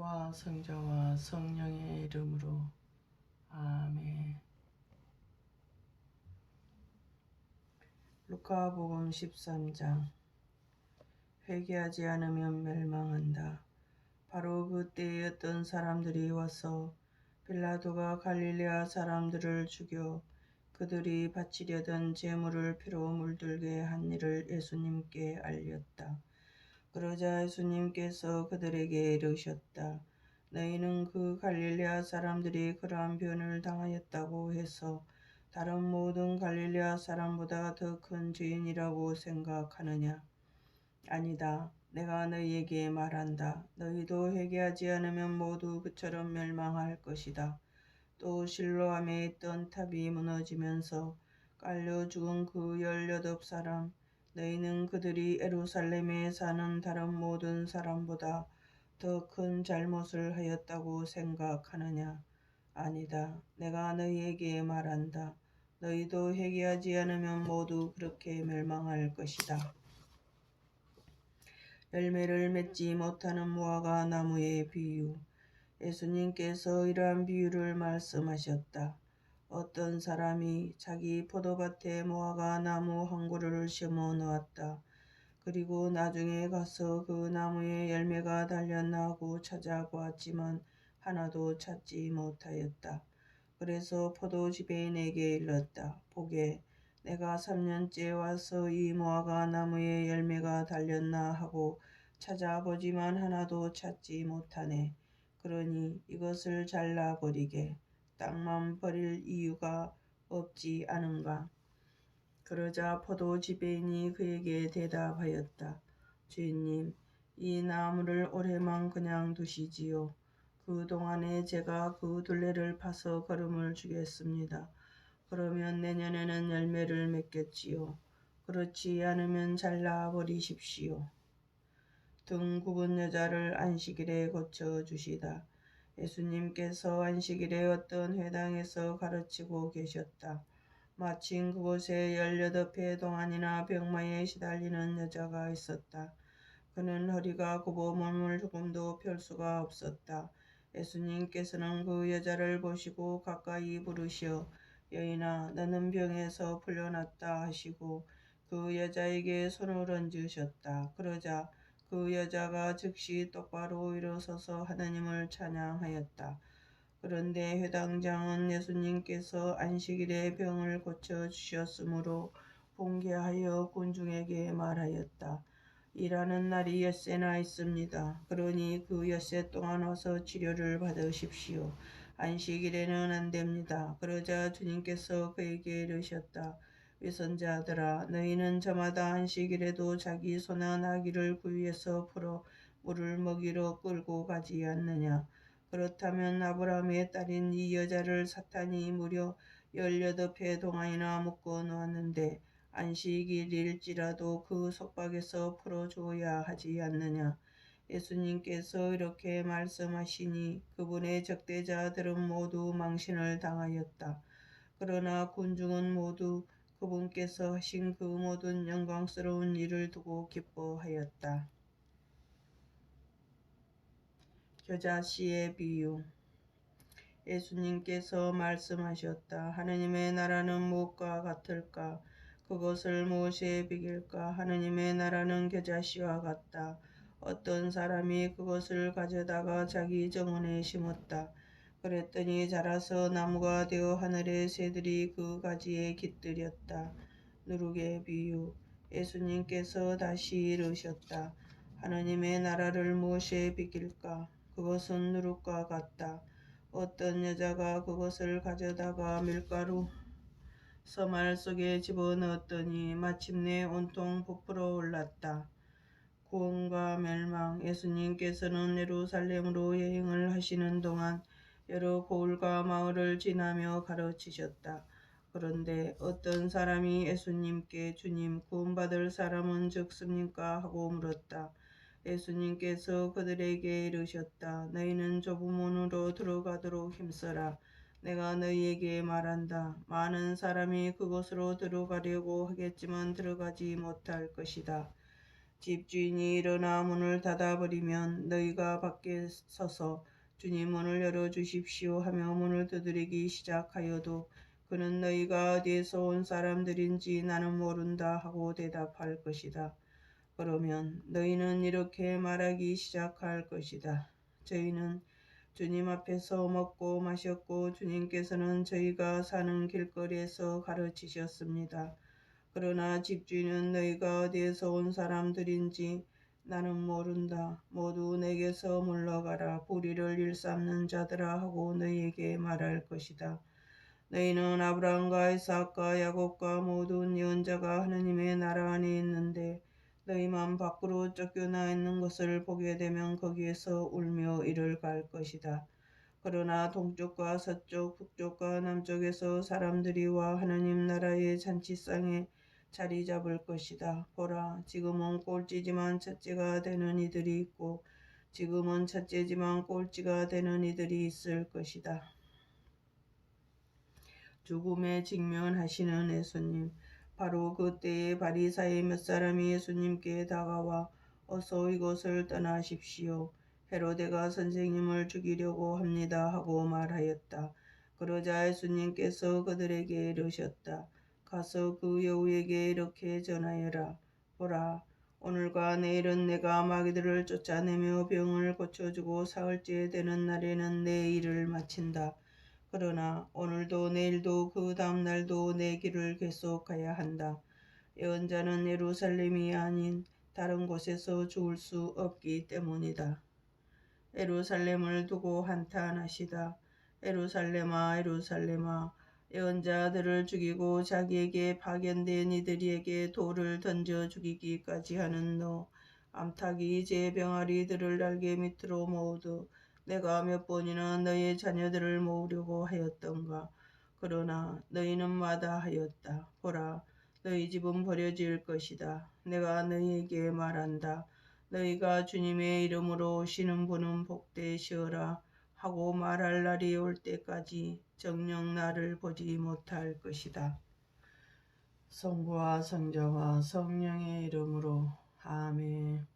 아버지와 성자와 성령의 이름으로 아멘. 루카복음 13장. 회개하지 않으면 멸망한다. 바로 그때에 어떤 사람들이 와서 빌라도가 갈릴레아 사람들을 죽여 그들이 바치려던 제물을 피로 물들게 한 일을 예수님께 알렸다. 그러자 예수님께서 그들에게 이르셨다. 너희는 그 갈릴레아 사람들이 그러한 변을 당하였다고 해서 다른 모든 갈릴레아 사람보다 더 큰 죄인이라고 생각하느냐? 아니다. 내가 너희에게 말한다. 너희도 회개하지 않으면 모두 그처럼 멸망할 것이다. 또 실로암에 있던 탑이 무너지면서 깔려 죽은 그 18사람, 너희는 그들이 예루살렘에 사는 다른 모든 사람보다 더 큰 잘못을 하였다고 생각하느냐? 아니다. 내가 너희에게 말한다. 너희도 회개하지 않으면 모두 그렇게 멸망할 것이다. 열매를 맺지 못하는 무화과 나무의 비유. 예수님께서 이러한 비유를 말씀하셨다. 어떤 사람이 자기 포도밭에 무화과 나무 한 그루를 심어 놓았다. 그리고 나중에 가서 그 나무에 열매가 달렸나 하고 찾아보았지만 하나도 찾지 못하였다. 그래서 포도 지배인에게 일렀다. 보게, 내가 3년째 와서 이 무화과 나무에 열매가 달렸나 하고 찾아보지만 하나도 찾지 못하네. 그러니 이것을 잘라버리게. 땅만 버릴 이유가 없지 않은가? 그러자 포도 지배인이 그에게 대답하였다. 주인님, 이 나무를 올해만 그냥 두시지요. 그 동안에 제가 그 둘레를 파서 거름을 주겠습니다. 그러면 내년에는 열매를 맺겠지요. 그렇지 않으면 잘라버리십시오. 등 굽은 여자를 안식일에 고쳐주시다. 예수님께서 안식일에 어떤 회당에서 가르치고 계셨다. 마침 그곳에 18해 동안이나 병마에 시달리는 여자가 있었다. 그는 허리가 굽어 몸을 조금도 펼 수가 없었다. 예수님께서는 그 여자를 보시고 가까이 부르시어 여인아, 너는 병에서 풀려났다 하시고 그 여자에게 손을 얹으셨다. 그러자 그 여자가 즉시 똑바로 일어서서 하나님을 찬양하였다. 그런데 회당장은 예수님께서 안식일에 병을 고쳐주셨으므로 분개하여 군중에게 말하였다. 일하는 날이 엿새나 있습니다. 그러니 그 엿새 동안 와서 치료를 받으십시오. 안식일에는 안 됩니다. 그러자 주님께서 그에게 이르셨다. 위선자들아, 너희는 저마다 안식일에도 자기 소나 나귀를 구유해서 풀어 물을 먹이러 끌고 가지 않느냐? 그렇다면 아브라함의 딸인 이 여자를 사탄이 무려 18해 동안이나 묶어 놓았는데 안식일일지라도 그 속박에서 풀어줘야 하지 않느냐. 예수님께서 이렇게 말씀하시니 그분의 적대자들은 모두 망신을 당하였다. 그러나 군중은 모두 그분께서 하신 그 모든 영광스러운 일을 두고 기뻐하였다. 겨자씨의 비유. 예수님께서 말씀하셨다. 하느님의 나라는 무엇과 같을까? 그것을 무엇에 비길까? 하느님의 나라는 겨자씨와 같다. 어떤 사람이 그것을 가져다가 자기 정원에 심었다. 그랬더니 자라서 나무가 되어 하늘의 새들이 그 가지에 깃들였다. 누룩의 비유. 예수님께서 다시 이르셨다. 하느님의 나라를 무엇에 비길까? 그것은 누룩과 같다. 어떤 여자가 그것을 가져다가 밀가루 서말 속에 집어넣었더니 마침내 온통 부풀어 올랐다. 구원과 멸망. 예수님께서는 예루살렘으로 여행을 하시는 동안 여러 고을과 마을을 지나며 가르치셨다. 그런데 어떤 사람이 예수님께 주님, 구원받을 사람은 적습니까? 하고 물었다. 예수님께서 그들에게 이르셨다. 너희는 좁은 문으로 들어가도록 힘써라. 내가 너희에게 말한다. 많은 사람이 그곳으로 들어가려고 하겠지만 들어가지 못할 것이다. 집주인이 일어나 문을 닫아버리면 너희가 밖에 서서 주님 문을 열어주십시오 하며 문을 두드리기 시작하여도 그는 너희가 어디에서 온 사람들인지 나는 모른다 하고 대답할 것이다. 그러면 너희는 이렇게 말하기 시작할 것이다. 저희는 주님 앞에서 먹고 마셨고 주님께서는 저희가 사는 길거리에서 가르치셨습니다. 그러나 집주인은 너희가 어디에서 온 사람들인지 나는 모른다. 모두 내게서 물러가라. 불의를 일삼는 자들아 하고 너희에게 말할 것이다. 너희는 아브라함과 이삭과 야곱과 모든 예언자가 하느님의 나라 안에 있는데 너희만 밖으로 쫓겨나 있는 것을 보게 되면 거기에서 울며 이를 갈 것이다. 그러나 동쪽과 서쪽, 북쪽과 남쪽에서 사람들이 와 하느님 나라의 잔치상에 자리 잡을 것이다. 보라, 지금은 꼴찌지만 첫째가 되는 이들이 있고 지금은 첫째지만 꼴찌가 되는 이들이 있을 것이다. 죽음에 직면하시는 예수님. 바로 그때에 바리사의 몇 사람이 예수님께 다가와 어서 이곳을 떠나십시오. 헤로데가 선생님을 죽이려고 합니다 하고 말하였다. 그러자 예수님께서 그들에게 이르셨다. 가서 그 여우에게 이렇게 전하여라. 보라, 오늘과 내일은 내가 마귀들을 쫓아내며 병을 고쳐주고 사흘째 되는 날에는 내 일을 마친다. 그러나 오늘도 내일도 그 다음 날도 내 길을 계속 가야 한다. 예언자는 예루살렘이 아닌 다른 곳에서 죽을 수 없기 때문이다. 예루살렘을 두고 한탄하시다. 예루살렘아, 예루살렘아, 예언자들을 죽이고 자기에게 파견된 이들에게 돌을 던져 죽이기까지 하는 너. 암탉이 제 병아리들을 날개 밑으로 모으듯 내가 몇 번이나 너의 자녀들을 모으려고 하였던가. 그러나 너희는 마다하였다. 보라, 너희 집은 버려질 것이다. 내가 너희에게 말한다. 너희가 주님의 이름으로 오시는 분은 복되시어라 하고 말할 날이 올 때까지 정녕 나를 보지 못할 것이다. 성부와 성자와 성령의 이름으로 아멘.